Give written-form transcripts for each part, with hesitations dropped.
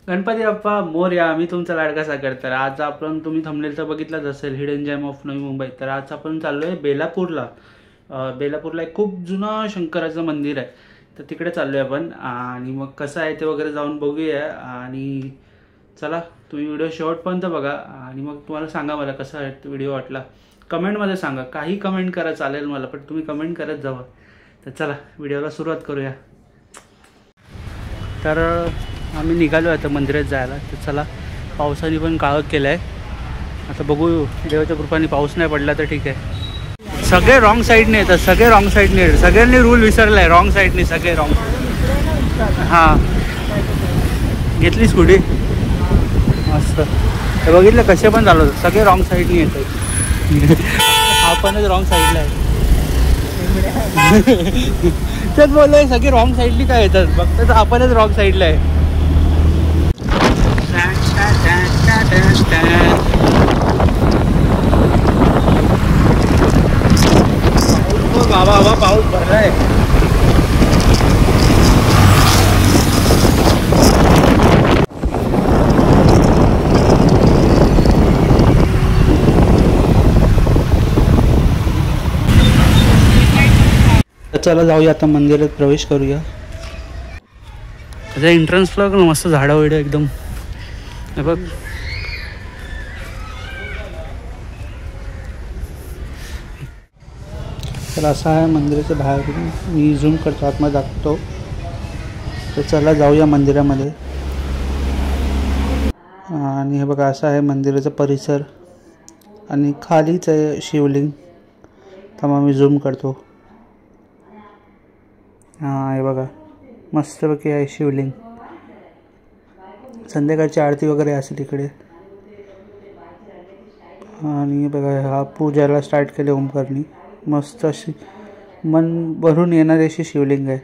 गणपती बाप्पा मोरया. मी तुमचा लाडका सागर. तर आज आपण तुम्ही थंबनेल तर बघितलाच असेल, hidden jam of Navi Mumbai. तर आज आपण चाललोय बेलापूरला. बेलापूरला एक खूप जुनं शंकराचं मंदिर आहे, तर तिकडे चाललोय आपण. आणि मग कसं आहे ते वगैरे जाऊन बघूया. आणि चला तुम्ही व्हिडिओ शेवटपर्यंत बघा आणि मग तुम्हाला सांगा मला कसा व्हिडिओ वाटला. कमेंटमध्ये सांगा, काही कमेंट करा चालेल मला, पण तुम्ही कमेंट करत जावा. तर चला व्हिडिओला सुरुवात करूया. तर आम्ही निघालो आता मंदिरात जायला. तर चला, पावसाने पण काळोख केलं आहे. आता बघू, देवाच्या कृपाने पाऊस नाही पडला तर ठीक आहे. सगळे रॉंग साईडने येतात, सगळे रॉंग साईडने येतात. सगळ्यांनी रूल विसरला आहे, रॉंग साईडने सगळे रॉंग. हां, घेतली स्कूटी मस्त. हे बघितलं कसे पण चालवतात, सगळे रॉंग साईडने येतात. आपणच रॉंग साईडला आहे. तेच बोललोय, सगळे रॉंग साईडली काय येतात, बघतात आपणच रॉंग साईडला आहे. बाबा बाबा पाऊस भरलाय. चला जाऊया आता मंदिरात प्रवेश करूया. त्याच्या एंट्रन्सला मस्त झाडं वगैरे एकदम हे बघ. तर असं आहे मंदिराच्या बाहेर. मी झूम करतो, आतमध्ये दाखवतो. तर चला जाऊया मंदिरामध्ये. आणि हे बघा असं आहे मंदिराचा परिसर. आणि खालीच आहे शिवलिंग. तर मी झूम करतो. हां, हे बघा मस्तपैकी आहे शिवलिंग. संध्याकाळची आरती वगैरे असेल इकडे. आणि बघा हा पूजाला स्टार्ट केले ओमकारनी. मस्त अशी मन भरून येणारी अशी शिवलिंग आहे.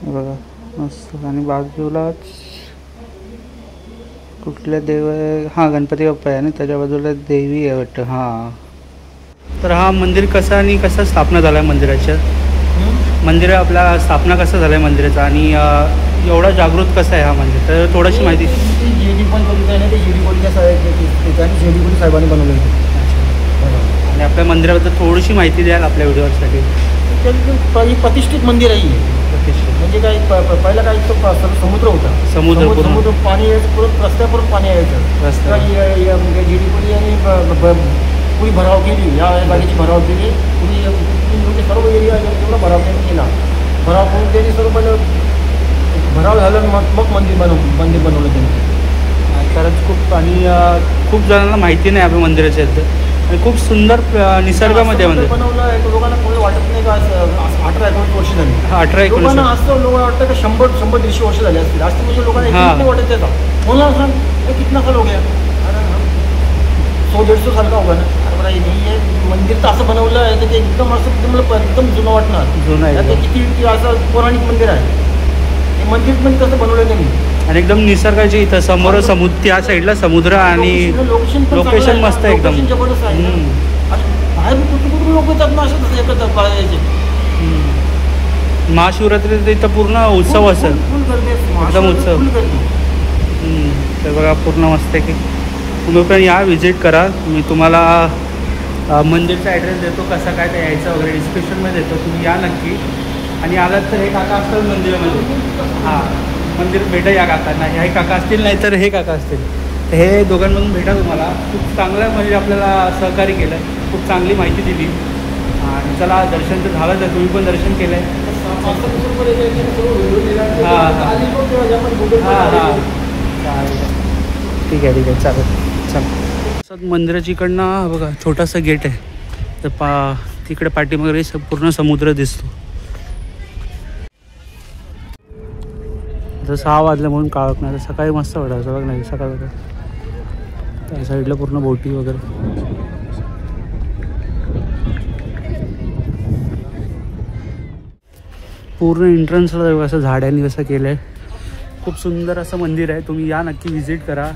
बघा मस्त. आणि बाजूलाच कुठल्या देव आहे, हां गणपती बाप्पा आहे. आणि त्याच्या बाजूला देवी आहे वाटतं. हां, तर हा मंदिर कसा आणि कसा स्थापना झाला आहे मंदिराच्या. मंदिर आपला स्थापना कसा झाला आहे मंदिराचा आणि एवढा जागृत कसा आहे हा मंदिर, तर थोडीशी माहिती. जेडी पण बघितलं ना, ते जेडीकोलीच्या जेडीकोली साहेबांनी बनवलं. आणि आपल्या मंदिराबद्दल थोडीशी माहिती द्याल आपल्या व्हिडिओसाठी. प्रतिष्ठित मंदिर आहे. प्रतिष्ठित म्हणजे काय, पहिला काय समुद्र होता. समुद्र पाणी यायचं, परत रस्त्यापर्यंत पाणी यायचं. रस्ता जेडीकोली आणि पुरी भराव केली, या जागेची भराव केली. पुरी सर्व एरिया तेवढा भराव त्यांनी केला. भराव करून त्यांनी सर्व पहिलं भराव झालं, मग मंदिर बनवलं त्यांनी. खरंच खूप. आणि खूप जणांना माहिती नाही आपल्या मंदिराच्या आणि खूप सुंदर निसर्गामध्ये मंदिर बनवलं आहे. लोकांना कोणी वाटत नाही का 18-19 वर्ष झाली. 18-19 लोकांना असं लोक वाटतं का 100-150 वर्ष झाले असतील. असं म्हणजे लोकांना वाटत त्याचा मला सांग कितना साल हो गया. 100-150 साल का होगा ना. अरे नाही आहे मंदिर तर असं बनवलं आहे तर ते एकदम असं तुम्हाला एकदम जुनं वाटणार. जुनं आहे ते किती असं पौराणिक मंदिर आहे. हे मंदिर पण कसं बनवलं त्यांनी. आणि एकदम निसर्गाची इथं समोर समुद्र, त्या साईडला समुद्र आणि लोकेशन मस्त एकदम जबरदस्त आहे. बाहेर कुठून लोक येतात ना असे तसं एकत्र यायचे. महाशिवरात्री इथं पूर्ण उत्सव असेल, एकदम उत्सव. तर बघा पूर्ण मस्त आहे की तुम्ही पण या, व्हिजिट करा. मी तुम्हाला मंदिरचा ॲड्रेस देतो, कसा काय ते यायचं वगैरे डिस्क्रिप्शनमध्ये देतो. तुम्ही या नक्की. आणि आलात तर हे काका असतात मंदिरामध्ये. हां, मंदिर भेटा या काकांना. हे काका असतील नाही तर हे काका असतील. तर हे दोघांमधून भेटा तुम्हाला. खूप चांगलं म्हणजे आपल्याला सहकार्य केलं, खूप चांगली माहिती दिली. आणि चला दर्शन तर झालंच आहे, तुम्ही पण दर्शन केलं आहे. हां ठीक आहे चालेल. चला, मंदिराच्या इकडनं बघा छोटासा गेट आहे. तर तिकडे पाठीमागे पूर्ण समुद्र दिसतो. जर 6 वाजले म्हणून काळोख नाही, तर सकाळी मस्त वाटायचं बघ नाही. सकाळ त्या साईडला पूर्ण बोटी वगैरे. पूर्ण एंट्रन्सला असं झाडांनी कसं केलं आहे. खूप सुंदर असं मंदिर आहे. तुम्ही या नक्की व्हिजिट करा.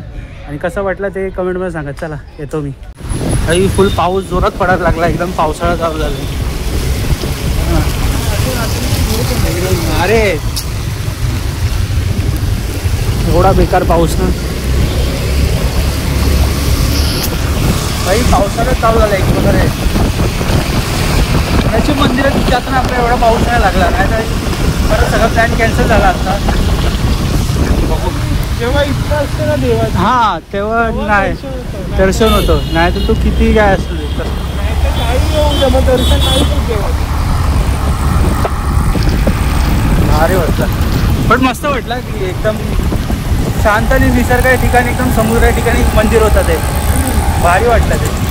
आणि कसं वाटलं ते कमेंटमध्ये सांगा. चला येतो मी. काही फुल पाऊस जोरात पडायला लागला, एकदम पावसाळा चालू झाला. अरे एवढा बेकार पाऊस ना भाई, पावसाळ्यात चालू झाला एक वगैरे त्याची मंदिरात त्यातून आपल्याला एवढा पाऊस नाही लागला, नाही तर परत सगळा प्लॅन कॅन्सल झाला असता. जेव्हा इच्छा असते ना देवाची, हां तेव्हा नाही दर्शन होतं, नाही तर तू किती काय असतो काही येऊ द्या, मग दर्शन नाही पण देवाचं. भारी वाटलं, पण मस्त वाटलं की एकदम शांत आणि निसर्ग या ठिकाणी, एकदम समुद्र या ठिकाणी मंदिर होतं ते, भारी वाटलं ते.